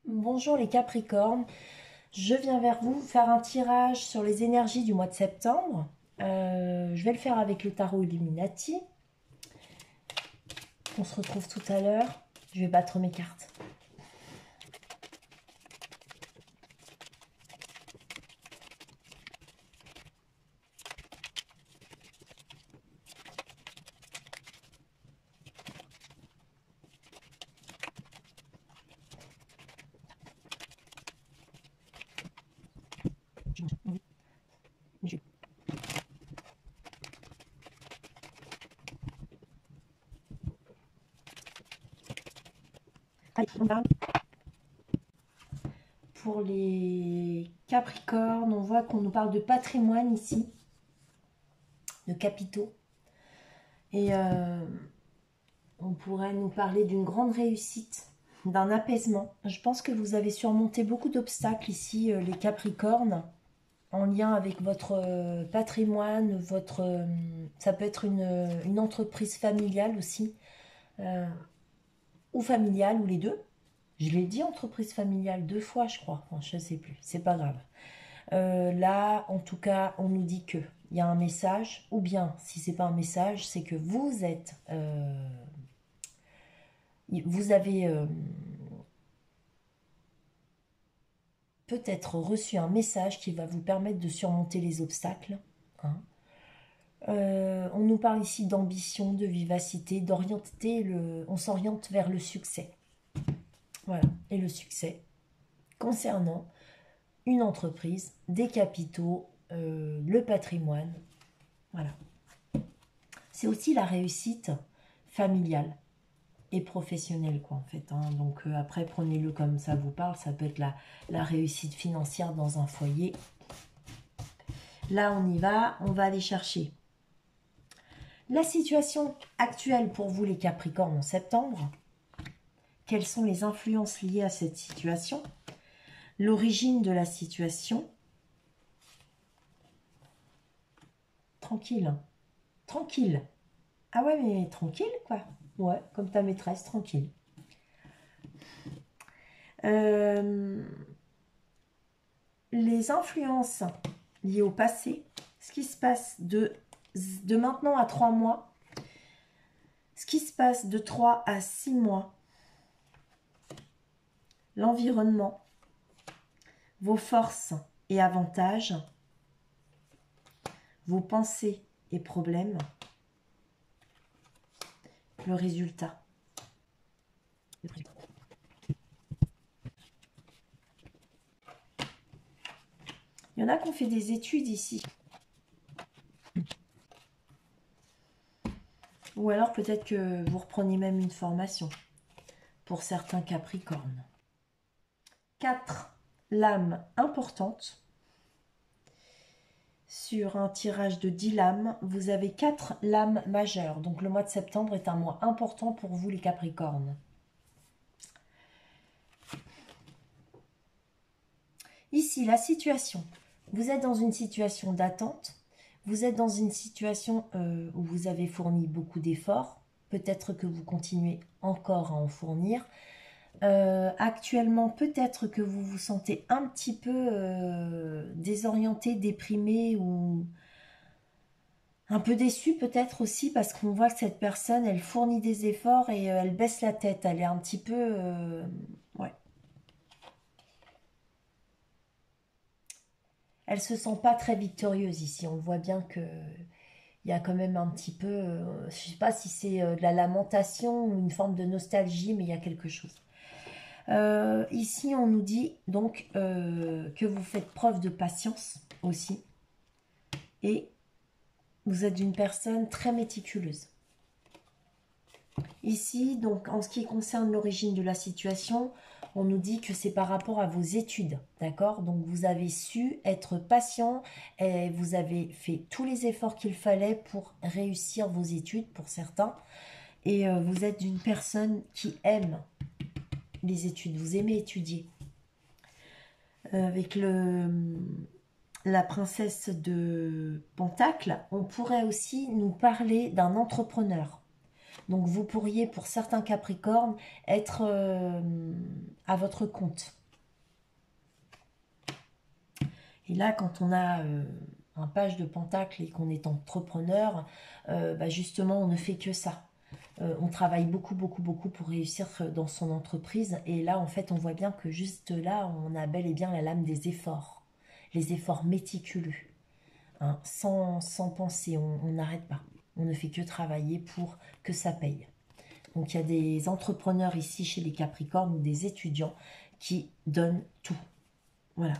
Bonjour les Capricornes, je viens vers vous faire un tirage sur les énergies du mois de septembre. Je vais le faire avec le tarot Illuminati. On se retrouve tout à l'heure. Je vais battre mes cartes. Allez, on va. Pour les Capricornes, on voit qu'on nous parle de patrimoine ici, de capitaux. Et on pourrait nous parler d'une grande réussite, d'un apaisement. Je pense que vous avez surmonté beaucoup d'obstacles ici, les Capricornes, en lien avec votre patrimoine, ça peut être une entreprise familiale aussi, euh, ou familiale, ou les deux. Je l'ai dit, entreprise familiale, 2 fois, je crois. Enfin, je ne sais plus, c'est pas grave. Là, en tout cas, on nous dit que il y a un message, ou bien, si c'est pas un message, c'est que vous avez peut-être reçu un message qui va vous permettre de surmonter les obstacles, hein. On nous parle ici d'ambition, de vivacité, on s'oriente vers le succès. Voilà, et le succès concernant une entreprise, des capitaux, le patrimoine. Voilà. C'est aussi la réussite familiale et professionnelle, quoi, en fait, hein. Donc après, prenez-le comme ça vous parle. Ça peut être la réussite financière dans un foyer. Là, on y va. On va aller chercher la situation actuelle pour vous, les Capricornes, en septembre. Quelles sont les influences liées à cette situation? L'origine de la situation. Tranquille. Tranquille. Ah ouais, mais tranquille, quoi. Ouais, comme ta maîtresse, tranquille. Les influences liées au passé, ce qui se passe de maintenant à 3 mois, ce qui se passe de 3 à 6 mois, l'environnement, vos forces et avantages, vos pensées et problèmes, le résultat. Il y en a qui ont fait des études ici. Ou alors peut-être que vous reprenez même une formation pour certains Capricornes. 4 lames importantes. Sur un tirage de 10 lames, vous avez 4 lames majeures. Donc le mois de septembre est un mois important pour vous les Capricornes. Ici, la situation. Vous êtes dans une situation d'attente. Vous êtes dans une situation où vous avez fourni beaucoup d'efforts. Peut-être que vous continuez encore à en fournir. Actuellement, peut-être que vous vous sentez un petit peu désorienté, déprimé ou un peu déçu peut-être aussi parce qu'on voit que cette personne, elle fournit des efforts et elle baisse la tête. Elle est un petit peu... ouais. Elle se sent pas très victorieuse ici. On voit bien que il y a quand même un petit peu... je sais pas si c'est de la lamentation ou une forme de nostalgie, mais il y a quelque chose. Ici, on nous dit donc que vous faites preuve de patience aussi. Et vous êtes une personne très méticuleuse. Ici, donc, en ce qui concerne l'origine de la situation, on nous dit que c'est par rapport à vos études, d'accord? Donc, vous avez su être patient et vous avez fait tous les efforts qu'il fallait pour réussir vos études, pour certains. Et vous êtes une personne qui aime les études, vous aimez étudier. Avec la princesse de Pentacle, on pourrait aussi nous parler d'un entrepreneur. Donc vous pourriez, pour certains Capricornes, être à votre compte. Et là, quand on a un page de pentacle et qu'on est entrepreneur, justement, on ne fait que ça. On travaille beaucoup, beaucoup, beaucoup pour réussir dans son entreprise. Et là, en fait, on voit bien que juste là, on a bel et bien la lame des efforts. Les efforts méticuleux. Hein, sans penser, on n'arrête pas. On ne fait que travailler pour que ça paye. Donc, il y a des entrepreneurs ici chez les Capricornes ou des étudiants qui donnent tout. Voilà.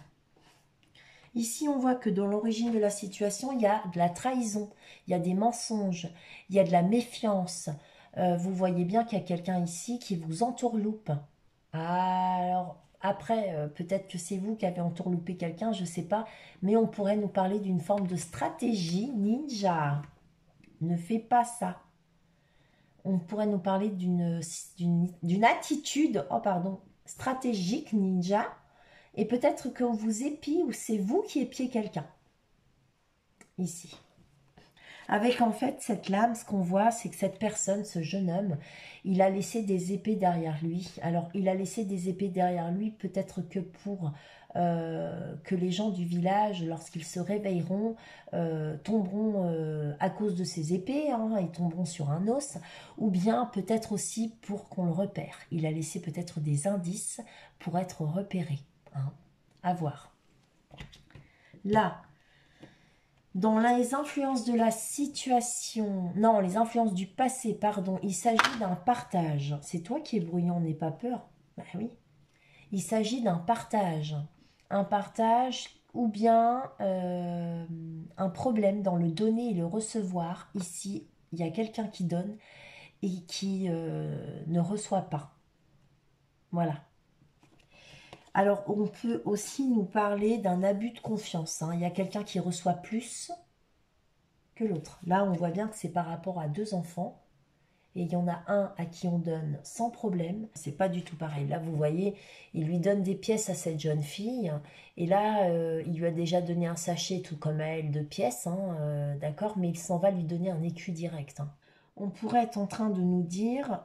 Ici, on voit que dans l'origine de la situation, il y a de la trahison, il y a des mensonges, il y a de la méfiance. Vous voyez bien qu'il y a quelqu'un ici qui vous entourloupe. Alors, après, peut-être que c'est vous qui avez entourloupé quelqu'un, je ne sais pas. Mais on pourrait nous parler d'une forme de stratégie ninja. Ne fais pas ça. On pourrait nous parler d'une attitude, oh pardon, stratégique ninja. Et peut-être qu'on vous épie ou c'est vous qui épiez quelqu'un. Ici. Avec en fait cette lame, ce qu'on voit, c'est que cette personne, ce jeune homme, il a laissé des épées derrière lui. Alors, il a laissé des épées derrière lui, peut-être que pour que les gens du village, lorsqu'ils se réveilleront, tomberont à cause de ces épées, hein, et tomberont sur un os, ou bien peut-être aussi pour qu'on le repère. Il a laissé peut-être des indices pour être repéré. Hein, à voir. Là, dans les influences de la situation, non, les influences du passé, pardon, il s'agit d'un partage. C'est toi qui es bruyant, n'aie pas peur. Ben oui. Il s'agit d'un partage. Un partage ou bien un problème dans le donner et le recevoir. Ici, il y a quelqu'un qui donne et qui ne reçoit pas. Voilà. Alors, on peut aussi nous parler d'un abus de confiance. Hein. Il y a quelqu'un qui reçoit plus que l'autre. Là, on voit bien que c'est par rapport à deux enfants. Et il y en a un à qui on donne sans problème. C'est pas du tout pareil. Là, vous voyez, il lui donne des pièces à cette jeune fille. Et là, il lui a déjà donné un sachet, tout comme à elle, de pièces. Hein, d'accord, mais il s'en va lui donner un écu direct. Hein. On pourrait être en train de nous dire...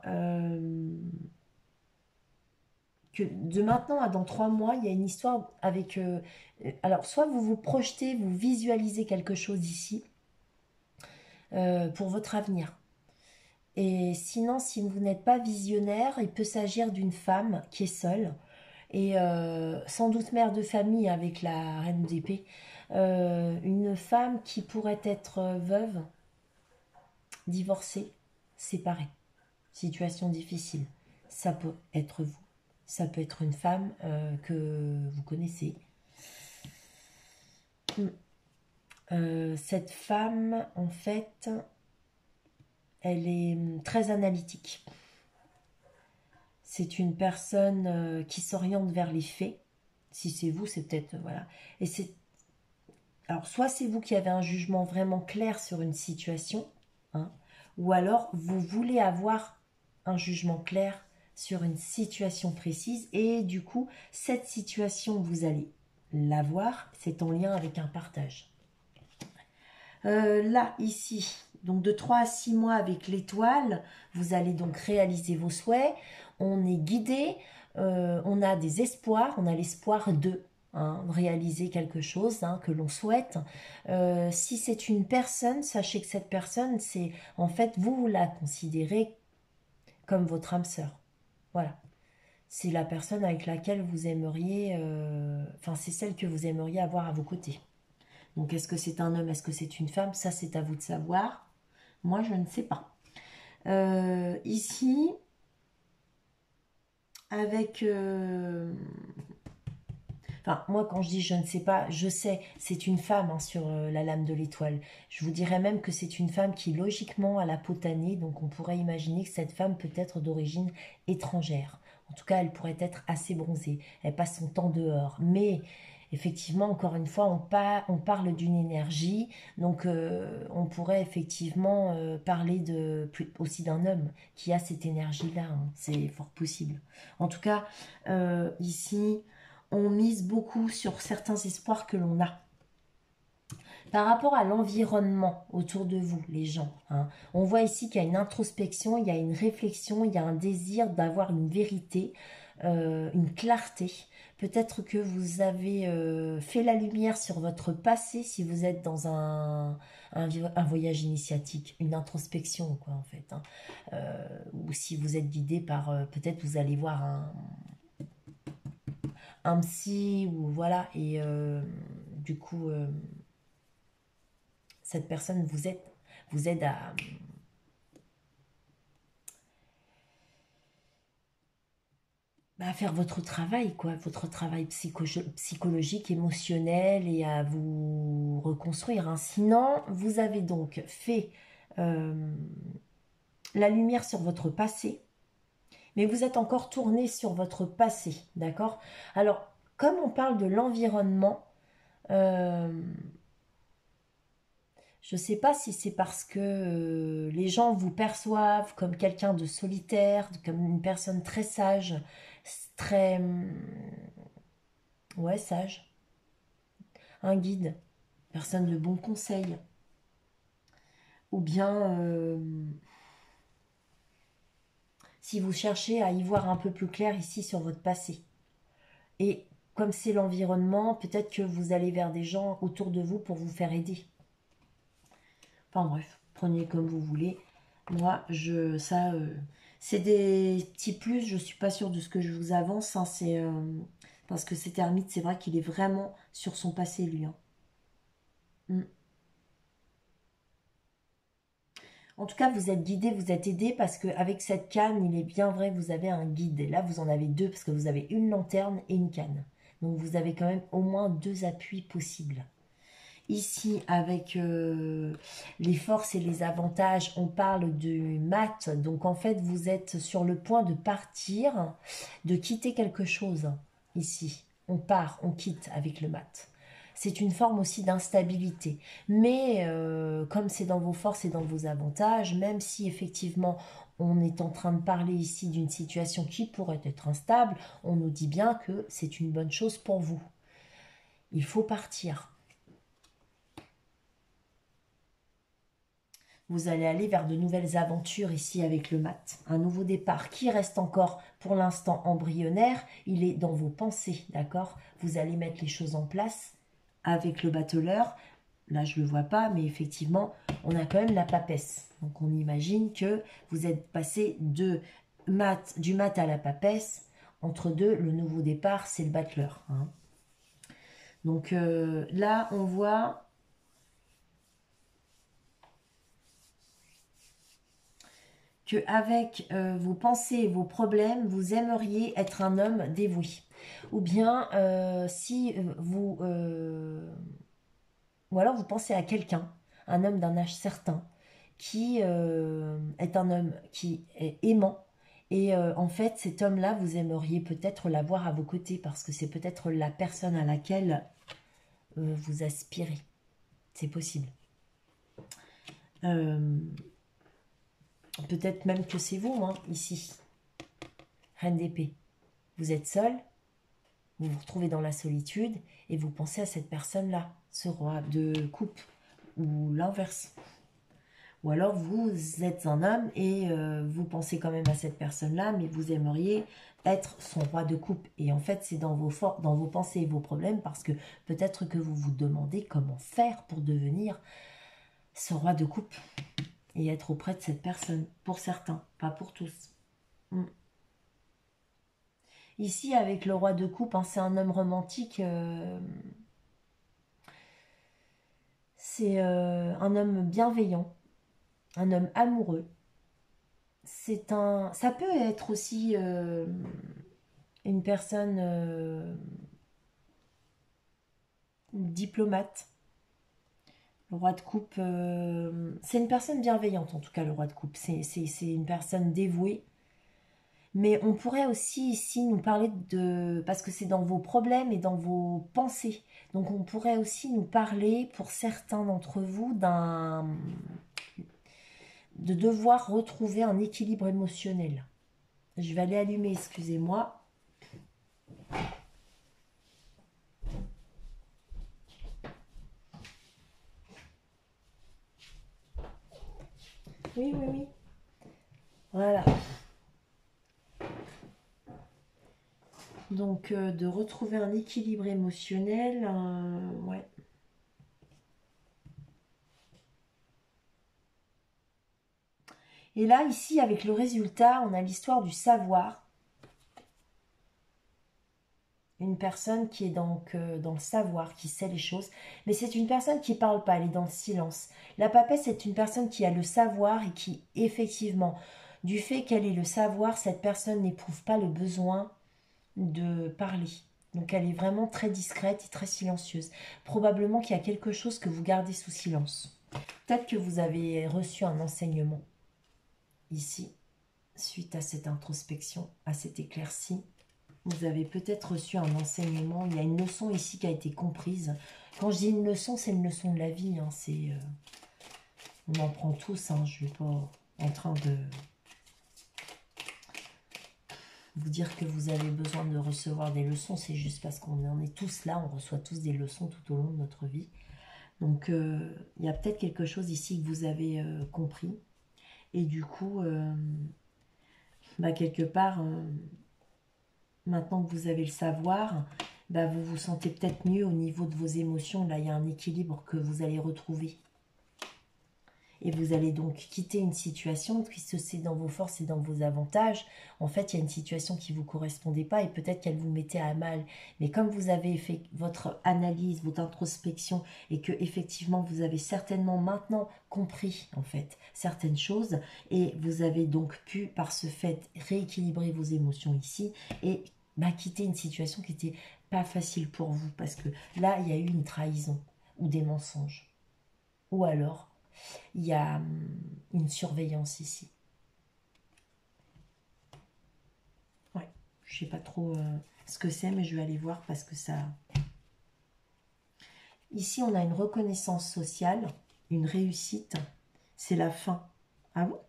que de maintenant à dans 3 mois, il y a une histoire avec... alors, soit vous vous projetez, vous visualisez quelque chose ici pour votre avenir. Et sinon, si vous n'êtes pas visionnaire, il peut s'agir d'une femme qui est seule et sans doute mère de famille avec la reine d'épée. Une femme qui pourrait être veuve, divorcée, séparée. Situation difficile. Ça peut être vous. Ça peut être une femme que vous connaissez. Cette femme, en fait, elle est très analytique. C'est une personne qui s'oriente vers les faits. Si c'est vous, c'est peut-être... voilà. Et c'est... Alors, soit c'est vous qui avez un jugement vraiment clair sur une situation, hein, ou alors vous voulez avoir un jugement clair sur une situation précise et du coup, cette situation, vous allez la voir, c'est en lien avec un partage. Là, ici, donc de 3 à 6 mois avec l'étoile, vous allez donc réaliser vos souhaits. On est guidé, on a des espoirs, on a l'espoir de réaliser quelque chose que l'on souhaite. Si c'est une personne, sachez que cette personne, c'est en fait, vous la considérez comme votre âme sœur. Voilà. C'est la personne avec laquelle vous aimeriez, enfin c'est celle que vous aimeriez avoir à vos côtés. Donc est-ce que c'est un homme, est-ce que c'est une femme? Ça c'est à vous de savoir. Moi je ne sais pas. Ici, avec... Enfin, moi, quand je dis je ne sais pas, je sais, c'est une femme sur la lame de l'étoile. Je vous dirais même que c'est une femme qui, logiquement, a la peau tannée. Donc, on pourrait imaginer que cette femme peut être d'origine étrangère. En tout cas, elle pourrait être assez bronzée. Elle passe son temps dehors. Mais, effectivement, encore une fois, on parle d'une énergie. Donc, on pourrait effectivement parler aussi d'un homme qui a cette énergie-là. Hein. C'est fort possible. En tout cas, ici... on mise beaucoup sur certains espoirs que l'on a. Par rapport à l'environnement autour de vous, les gens, on voit ici qu'il y a une introspection, il y a une réflexion, il y a un désir d'avoir une vérité. une clarté. Peut-être que vous avez fait la lumière sur votre passé si vous êtes dans un voyage initiatique, une introspection, quoi, en fait. Hein. Ou si vous êtes guidé par, peut-être vous allez voir un psy, ou voilà, et du coup, cette personne vous aide à faire votre travail, quoi, votre travail psychologique, émotionnel, et à vous reconstruire. Hein. Sinon, vous avez donc fait euh, la lumière sur votre passé, mais vous êtes encore tourné sur votre passé, d'accord? Alors, comme on parle de l'environnement, euh, je ne sais pas si c'est parce que les gens vous perçoivent comme quelqu'un de solitaire, comme une personne très sage, très... ouais, sage, un guide, personne de bon conseil, ou bien si vous cherchez à y voir un peu plus clair ici sur votre passé. Et comme c'est l'environnement, peut-être que vous allez vers des gens autour de vous pour vous faire aider. Enfin bref, prenez comme vous voulez. Moi, c'est des petits plus. Je suis pas sûre de ce que je vous avance. Hein, c'est parce que cet ermite, c'est vrai qu'il est vraiment sur son passé, lui. Hein. Mm. En tout cas, vous êtes guidé, vous êtes aidé parce qu'avec cette canne, il est bien vrai, vous avez un guide. Et là, vous en avez deux parce que vous avez une lanterne et une canne. Donc, vous avez quand même au moins deux appuis possibles. Ici, avec les forces et les avantages, on parle du mat. Donc, en fait, vous êtes sur le point de partir, de quitter quelque chose. Ici, on part, on quitte avec le mat. C'est une forme aussi d'instabilité. Mais comme c'est dans vos forces et dans vos avantages, même si effectivement on est en train de parler ici d'une situation qui pourrait être instable, on nous dit bien que c'est une bonne chose pour vous. Il faut partir. Vous allez aller vers de nouvelles aventures ici avec le mat. Un nouveau départ qui reste encore pour l'instant embryonnaire. Il est dans vos pensées, d'accord? Vous allez mettre les choses en place avec le battleur. Là, je ne le vois pas, mais effectivement, on a quand même la papesse. Donc, on imagine que vous êtes passé du mat à la papesse. Entre deux, le nouveau départ, c'est le battleur. Hein. Donc, là, on voit... qu'avec vos pensées et vos problèmes, vous aimeriez être un homme dévoué. Ou bien, si vous... ou alors vous pensez à quelqu'un, un homme d'un âge certain, qui est un homme qui est aimant. Et en fait, cet homme-là, vous aimeriez peut-être l'avoir à vos côtés parce que c'est peut-être la personne à laquelle vous aspirez. C'est possible. Peut-être même que c'est vous, hein, ici. Reine d'épée. Vous êtes seul, vous vous retrouvez dans la solitude et vous pensez à cette personne-là, ce roi de coupe, ou l'inverse. Ou alors vous êtes un homme et vous pensez quand même à cette personne-là, mais vous aimeriez être son roi de coupe. Et en fait, c'est dans vos pensées et vos problèmes parce que peut-être que vous vous demandez comment faire pour devenir ce roi de coupe et être auprès de cette personne. Pour certains, pas pour tous. Mm. Ici, avec le roi de coupe, hein, c'est un homme romantique. C'est un homme bienveillant, un homme amoureux. Ça peut être aussi une personne diplomate. Le roi de coupe, c'est une personne bienveillante en tout cas, le roi de coupe. C'est une personne dévouée. Mais on pourrait aussi ici nous parler de... Parce que c'est dans vos problèmes et dans vos pensées. Donc on pourrait aussi nous parler, pour certains d'entre vous, de devoir retrouver un équilibre émotionnel. Je vais aller allumer, excusez-moi. Oui, oui, oui. Voilà. Donc, de retrouver un équilibre émotionnel, ouais. Et là, ici, avec le résultat, on a l'histoire du savoir. Une personne qui est donc dans le savoir, qui sait les choses. Mais c'est une personne qui ne parle pas, elle est dans le silence. La papesse, c'est une personne qui a le savoir et qui, effectivement, du fait qu'elle ait le savoir, cette personne n'éprouve pas le besoin de parler. Donc elle est vraiment très discrète et très silencieuse. Probablement qu'il y a quelque chose que vous gardez sous silence. Peut-être que vous avez reçu un enseignement ici, suite à cette introspection, à cette éclaircie. Vous avez peut-être reçu un enseignement. Il y a une leçon ici qui a été comprise. Quand je dis une leçon, c'est une leçon de la vie. Hein. On en prend tous. Hein. Je ne suis pas en train de vous dire que vous avez besoin de recevoir des leçons. C'est juste parce qu'on en est tous là. On reçoit tous des leçons tout au long de notre vie. Donc, il y a peut-être quelque chose ici que vous avez compris. Et du coup, quelque part... maintenant que vous avez le savoir, vous vous sentez peut-être mieux au niveau de vos émotions. Là, il y a un équilibre que vous allez retrouver. Et vous allez donc quitter une situation, puisque c'est dans vos forces et dans vos avantages. En fait, il y a une situation qui ne vous correspondait pas et peut-être qu'elle vous mettait à mal. Mais comme vous avez fait votre analyse, votre introspection et que effectivement vous avez certainement maintenant compris en fait certaines choses et vous avez donc pu par ce fait rééquilibrer vos émotions ici et quitter une situation qui n'était pas facile pour vous parce que là, il y a eu une trahison ou des mensonges. Ou alors, il y a une surveillance ici. Ouais, je sais pas trop ce que c'est, mais je vais aller voir parce que ça... Ici, on a une reconnaissance sociale, une réussite. C'est la fin. Ah bon?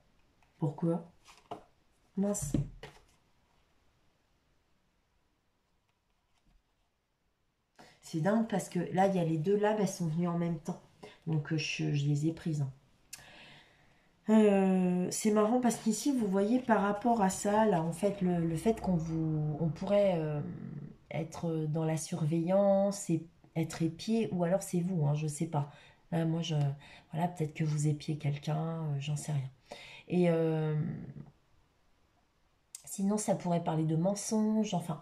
Pourquoi? Mince. C'est dingue parce que là, il y a les deux labs, elles sont venues en même temps. Donc, je les ai prises. C'est marrant parce qu'ici, vous voyez, par rapport à ça, là, en fait, le fait on pourrait être dans la surveillance et être épié, ou alors c'est vous, hein, je sais pas. Là, moi, voilà, peut-être que vous épiez quelqu'un, j'en sais rien. Et sinon, ça pourrait parler de mensonges, enfin,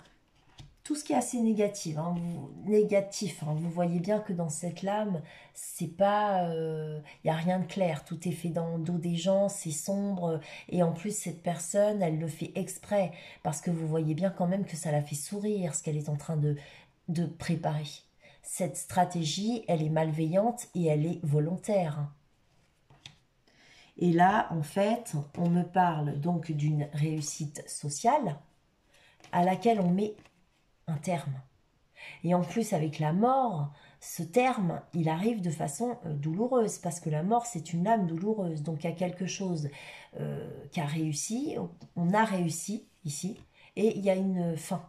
tout ce qui est assez négatif. Hein, vous voyez bien que dans cette lame, c'est pas, il n'y a rien de clair. Tout est fait dans le dos des gens, c'est sombre. Et en plus, cette personne, elle le fait exprès. Parce que vous voyez bien quand même que ça la fait sourire, ce qu'elle est en train de préparer. Cette stratégie, elle est malveillante et elle est volontaire. Et là, en fait, on me parle donc d'une réussite sociale à laquelle on met un terme. Et en plus, avec la mort, ce terme, il arrive de façon douloureuse, parce que la mort, c'est une âme douloureuse. Donc, il y a quelque chose qui a réussi, on a réussi ici, et il y a une fin.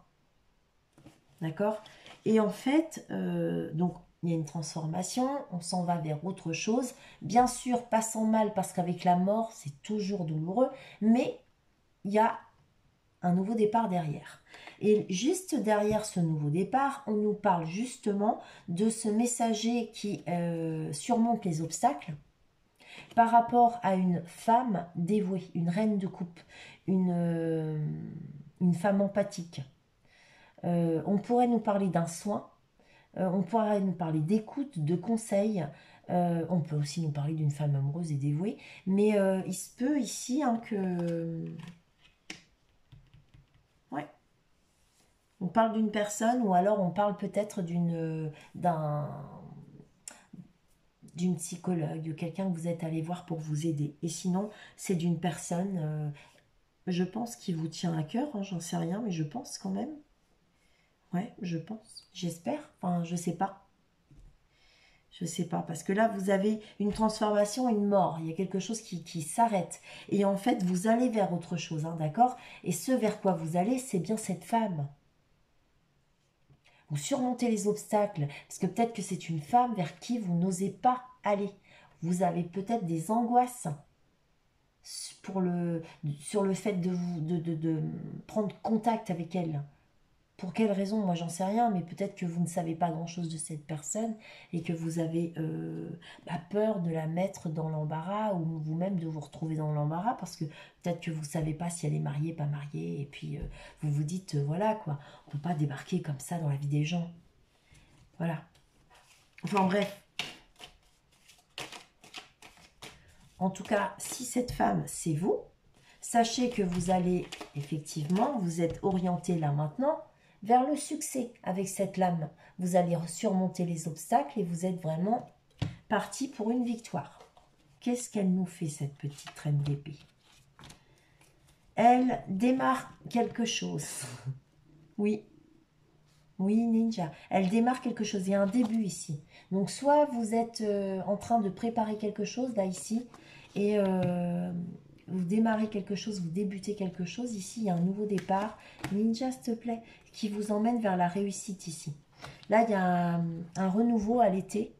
D'accord? Et en fait, donc, il y a une transformation, on s'en va vers autre chose. Bien sûr, pas sans mal, parce qu'avec la mort, c'est toujours douloureux, mais il y a un nouveau départ derrière. Et juste derrière ce nouveau départ, on nous parle justement de ce messager qui surmonte les obstacles par rapport à une femme dévouée, une reine de coupe, une femme empathique. On pourrait nous parler d'un soin, on pourrait nous parler d'écoute, de conseils, on peut aussi nous parler d'une femme amoureuse et dévouée, mais il se peut ici que... Ouais. On parle d'une personne ou alors on parle peut-être d'une psychologue, de quelqu'un que vous êtes allé voir pour vous aider. Et sinon, c'est d'une personne, je pense, qui vous tient à cœur, hein, j'en sais rien, mais je pense quand même. Ouais, je pense, j'espère, enfin, je sais pas. Je sais pas, parce que là, vous avez une transformation, une mort. Il y a quelque chose qui s'arrête. Et en fait, vous allez vers autre chose, hein, d'accord? Et ce vers quoi vous allez, c'est bien cette femme. Vous surmontez les obstacles, parce que peut-être que c'est une femme vers qui vous n'osez pas aller. Vous avez peut-être des angoisses sur le fait de prendre contact avec elle, Pour quelle raison? Moi, j'en sais rien, mais peut-être que vous ne savez pas grand-chose de cette personne et que vous avez peur de la mettre dans l'embarras ou vous-même de vous retrouver dans l'embarras parce que peut-être que vous ne savez pas si elle est mariée, pas mariée, et puis vous vous dites, voilà quoi, on ne peut pas débarquer comme ça dans la vie des gens. Voilà. Enfin bref. En tout cas, si cette femme, c'est vous, sachez que vous allez, effectivement, vous êtes orienté là maintenant vers le succès avec cette lame. Vous allez surmonter les obstacles et vous êtes vraiment parti pour une victoire. Qu'est-ce qu'elle nous fait, cette petite reine d'épée? Elle démarre quelque chose. Oui. Oui, ninja. Elle démarre quelque chose. Il y a un début ici. Donc, soit vous êtes en train de préparer quelque chose, là, ici, et vous démarrez quelque chose, vous débutez quelque chose. Ici, il y a un nouveau départ. Ninja, s'il te plaît, qui vous emmène vers la réussite ici. Là, il y a un renouveau à l'été,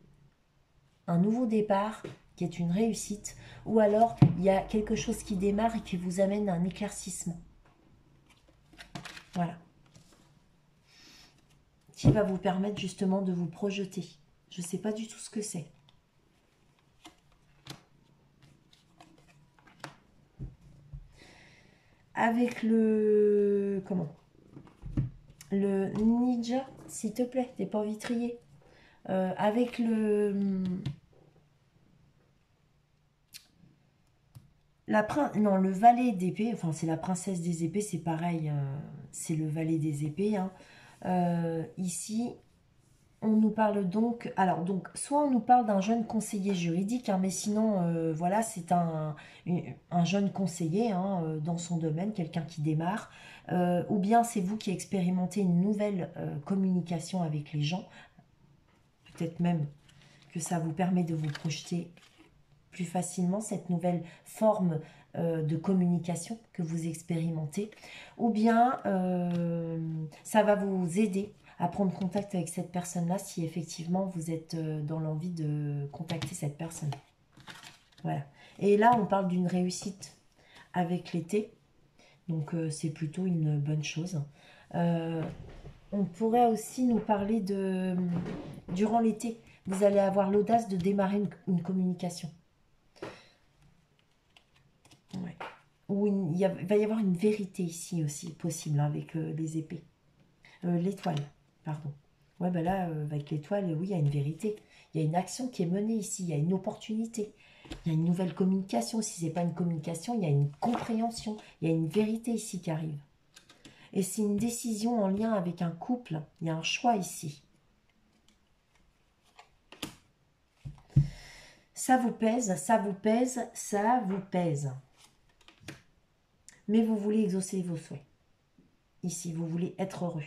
un nouveau départ qui est une réussite. Ou alors, il y a quelque chose qui démarre et qui vous amène à un éclaircissement. Voilà. Qui va vous permettre justement de vous projeter. Je ne sais pas du tout ce que c'est. Avec le... Comment? Le ninja, s'il te plaît, t'es pas envie de trier. Avec le... Non, le valet d'épée, enfin c'est la princesse des épées, c'est pareil, c'est le valet des épées. Hein. Ici, on nous parle donc, alors donc, soit on nous parle d'un jeune conseiller juridique, hein, mais sinon, voilà, c'est un jeune conseiller hein, dans son domaine, quelqu'un qui démarre, ou bien c'est vous qui expérimentez une nouvelle communication avec les gens, peut-être même que ça vous permet de vous projeter plus facilement, cette nouvelle forme de communication que vous expérimentez, ou bien ça va vous aider à prendre contact avec cette personne-là si effectivement vous êtes dans l'envie de contacter cette personne. Voilà. Et là, on parle d'une réussite avec l'été, donc c'est plutôt une bonne chose. On pourrait aussi nous parler de... Durant l'été, vous allez avoir l'audace de démarrer une communication. Ouais. Ou va y avoir une vérité ici aussi possible hein, avec les épées. L'étoile, pardon. Ouais, ben là, avec l'étoile, oui, il y a une vérité. Il y a une action qui est menée ici, il y a une opportunité. Il y a une nouvelle communication. Si ce n'est pas une communication, il y a une compréhension. Il y a une vérité ici qui arrive. Et c'est une décision en lien avec un couple. Il y a un choix ici. Ça vous pèse, ça vous pèse, ça vous pèse. Mais vous voulez exaucer vos souhaits. Ici, vous voulez être heureux.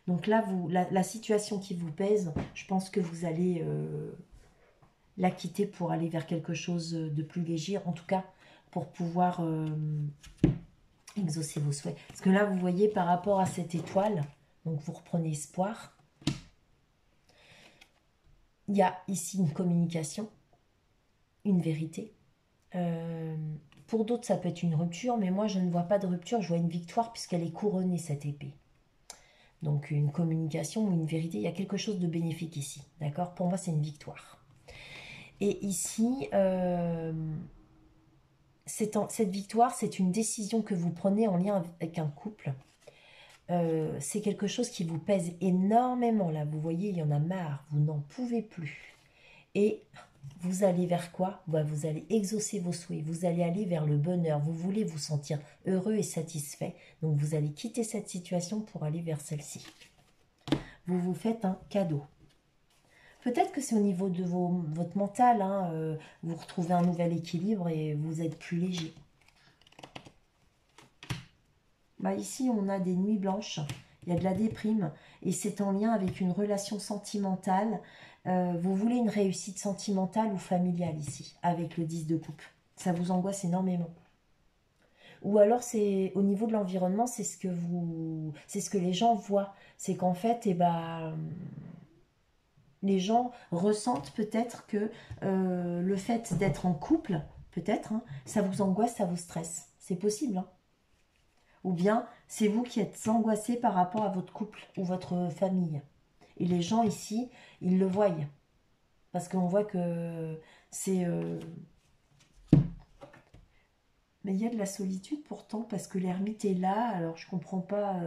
Donc là, la situation qui vous pèse, je pense que vous allez la quitter pour aller vers quelque chose de plus léger. En tout cas, pour pouvoir exaucer vos souhaits. Parce que là, vous voyez, par rapport à cette étoile, donc vous reprenez espoir. Il y a ici une communication, une vérité. Pour d'autres, ça peut être une rupture, mais moi, je ne vois pas de rupture. Je vois une victoire puisqu'elle est couronnée, cette épée. Donc, une communication ou une vérité. Il y a quelque chose de bénéfique ici. D'accord? Pour moi, c'est une victoire. Et ici, cette victoire, c'est une décision que vous prenez en lien avec un couple. C'est quelque chose qui vous pèse énormément. Là, vous voyez, il y en a marre. Vous n'en pouvez plus. Et vous allez vers quoi? Vous allez exaucer vos souhaits. Vous allez aller vers le bonheur. Vous voulez vous sentir heureux et satisfait. Donc, vous allez quitter cette situation pour aller vers celle-ci. Vous vous faites un cadeau. Peut-être que c'est au niveau de votre mental. Hein, vous retrouvez un nouvel équilibre et vous êtes plus léger. Ici, on a des nuits blanches. Il y a de la déprime. Et c'est en lien avec une relation sentimentale. Vous voulez une réussite sentimentale ou familiale ici, avec le 10 de coupe. Ça vous angoisse énormément. Ou alors, c'est au niveau de l'environnement, c'est ce que les gens voient. C'est qu'en fait, les gens ressentent peut-être que le fait d'être en couple, peut-être, hein, ça vous angoisse, ça vous stresse. C'est possible. Hein. Ou bien, C'est vous qui êtes angoissé par rapport à votre couple ou votre famille. Et les gens ici, ils le voient. Parce qu'on voit que c'est... Mais il y a de la solitude pourtant, parce que l'ermite est là, alors je comprends pas...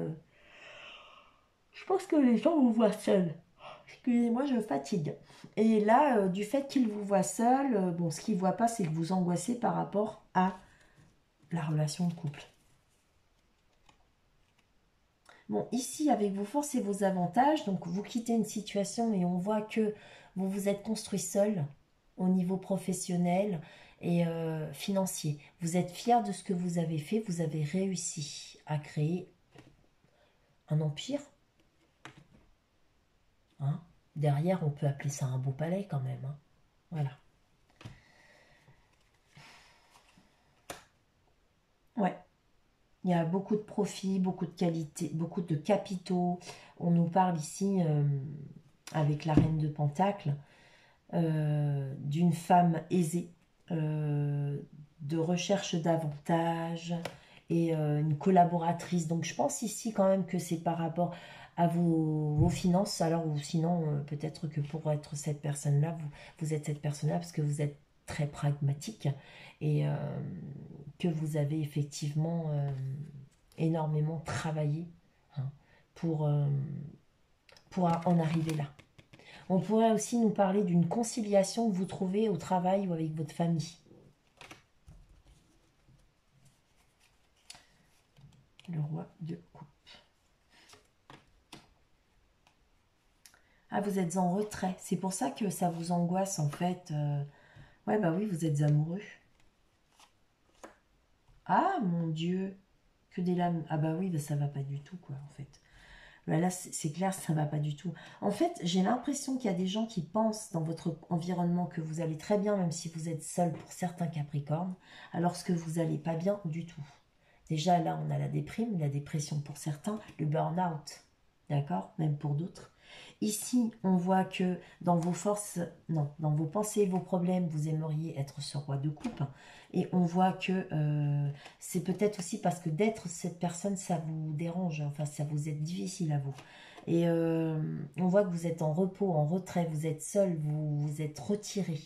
Je pense que les gens vous voient seul. Excusez-moi, je fatigue. Et là, du fait qu'ils vous voient seul, bon, ce qu'ils ne voient pas, c'est que vous angoissez par rapport à la relation de couple. Bon, ici, avec vos forces et vos avantages, donc vous quittez une situation et on voit que vous vous êtes construit seul au niveau professionnel et financier. Vous êtes fier de ce que vous avez fait, vous avez réussi à créer un empire. Hein. Derrière, on peut appeler ça un beau palais quand même. Hein. Voilà. Ouais. Il y a beaucoup de profits, beaucoup de qualité, beaucoup de capitaux. On nous parle ici, avec la reine de Pentacle, d'une femme aisée, de recherche d'avantages et une collaboratrice. Donc je pense ici quand même que c'est par rapport à vos finances. Alors ou sinon, peut-être que pour être cette personne-là, vous êtes cette personne-là parce que vous êtes très pragmatique et que vous avez effectivement énormément travaillé, hein, pour, pour en arriver là. On pourrait aussi nous parler d'une conciliation que vous trouvez au travail ou avec votre famille. Le roi de coupe. Ah, vous êtes en retrait. C'est pour ça que ça vous angoisse en fait. Ouais, bah oui, vous êtes amoureux. Ah, mon Dieu. Que des lames. Ah bah oui, bah ça va pas du tout, quoi, en fait. Bah là, c'est clair, ça va pas du tout. En fait, j'ai l'impression qu'il y a des gens qui pensent dans votre environnement que vous allez très bien, même si vous êtes seul pour certains Capricornes, alors que vous allez pas bien du tout. Déjà, là, on a la déprime, la dépression pour certains, le burn-out, d'accord, même pour d'autres. Ici, on voit que dans vos forces, non, dans vos pensées, vos problèmes, vous aimeriez être ce roi de coupe. Et on voit que c'est peut-être aussi parce que d'être cette personne, ça vous dérange, enfin, ça vous est difficile à vous. Et on voit que vous êtes en repos, en retrait, vous êtes seul, vous vous êtes retiré.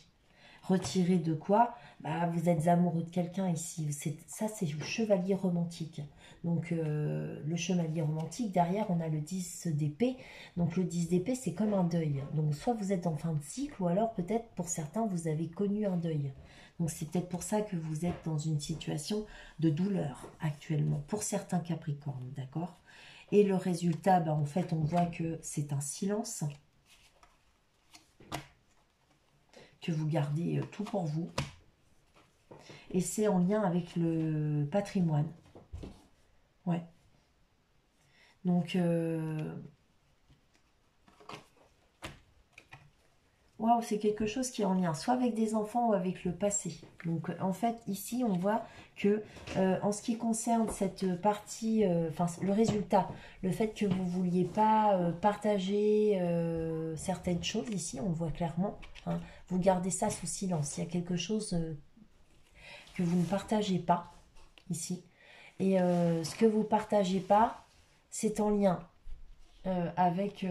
Retiré de quoi? Bah, vous êtes amoureux de quelqu'un ici. Ça, c'est le chevalier romantique. Donc, le chevalier romantique, derrière, on a le 10 d'épée. Donc, le 10 d'épée, c'est comme un deuil. Donc, soit vous êtes en fin de cycle, ou alors peut-être, pour certains, vous avez connu un deuil. Donc, c'est peut-être pour ça que vous êtes dans une situation de douleur actuellement, pour certains Capricornes, d'accord? Et le résultat, bah, en fait, on voit que c'est un silence, que vous gardez tout pour vous. Et c'est en lien avec le patrimoine. Ouais. Donc, waouh, c'est quelque chose qui est en lien, soit avec des enfants ou avec le passé. Donc, en fait, ici, on voit que, en ce qui concerne cette partie, enfin, le résultat, le fait que vous ne vouliez pas partager certaines choses, ici, on le voit clairement, hein, vous gardez ça sous silence. Il y a quelque chose que vous ne partagez pas, ici. Et ce que vous ne partagez pas, c'est en lien avec...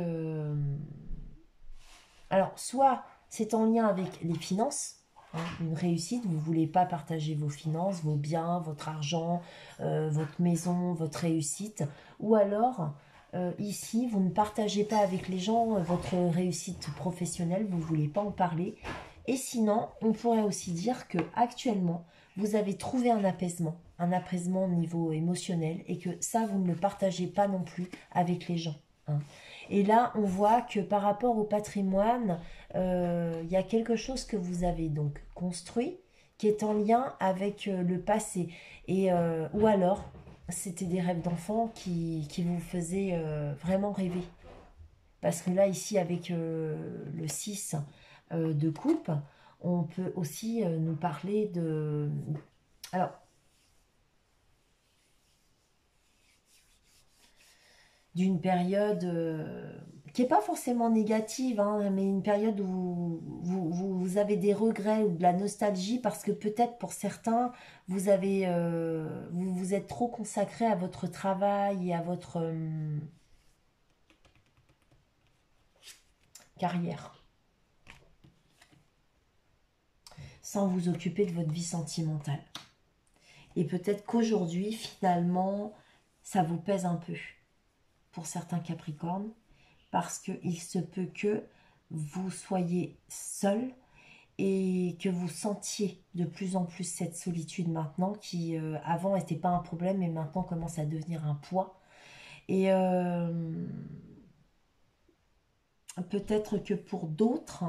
alors, soit c'est en lien avec les finances, hein, une réussite, vous ne voulez pas partager vos finances, vos biens, votre argent, votre maison, votre réussite. Ou alors, ici, vous ne partagez pas avec les gens votre réussite professionnelle, vous ne voulez pas en parler. Et sinon, on pourrait aussi dire que actuellement, vous avez trouvé un apaisement au niveau émotionnel, et que ça, vous ne le partagez pas non plus avec les gens. Hein. Et là, on voit que par rapport au patrimoine, il y a quelque chose que vous avez donc construit qui est en lien avec le passé. Et, ou alors, c'était des rêves d'enfant qui vous faisaient vraiment rêver. Parce que là, ici, avec le 6 de coupe, on peut aussi nous parler de... Alors, d'une période qui n'est pas forcément négative, hein, mais une période où vous avez des regrets ou de la nostalgie parce que peut-être pour certains, vous vous êtes trop consacré à votre travail et à votre carrière, sans vous occuper de votre vie sentimentale. Et peut-être qu'aujourd'hui, finalement, ça vous pèse un peu pour certains Capricornes, parce qu'il se peut que vous soyez seul et que vous sentiez de plus en plus cette solitude maintenant qui avant n'était pas un problème et maintenant commence à devenir un poids. Et peut-être que pour d'autres,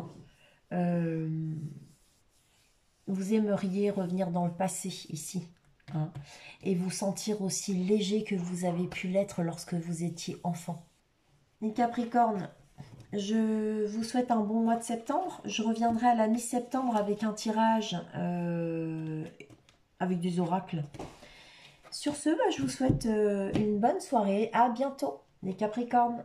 euh, vous aimeriez revenir dans le passé ici. Hein, et vous sentir aussi léger que vous avez pu l'être lorsque vous étiez enfant. Les Capricornes, je vous souhaite un bon mois de septembre. Je reviendrai à la mi-septembre avec un tirage avec des oracles. Sur ce, je vous souhaite une bonne soirée. À bientôt, les Capricornes.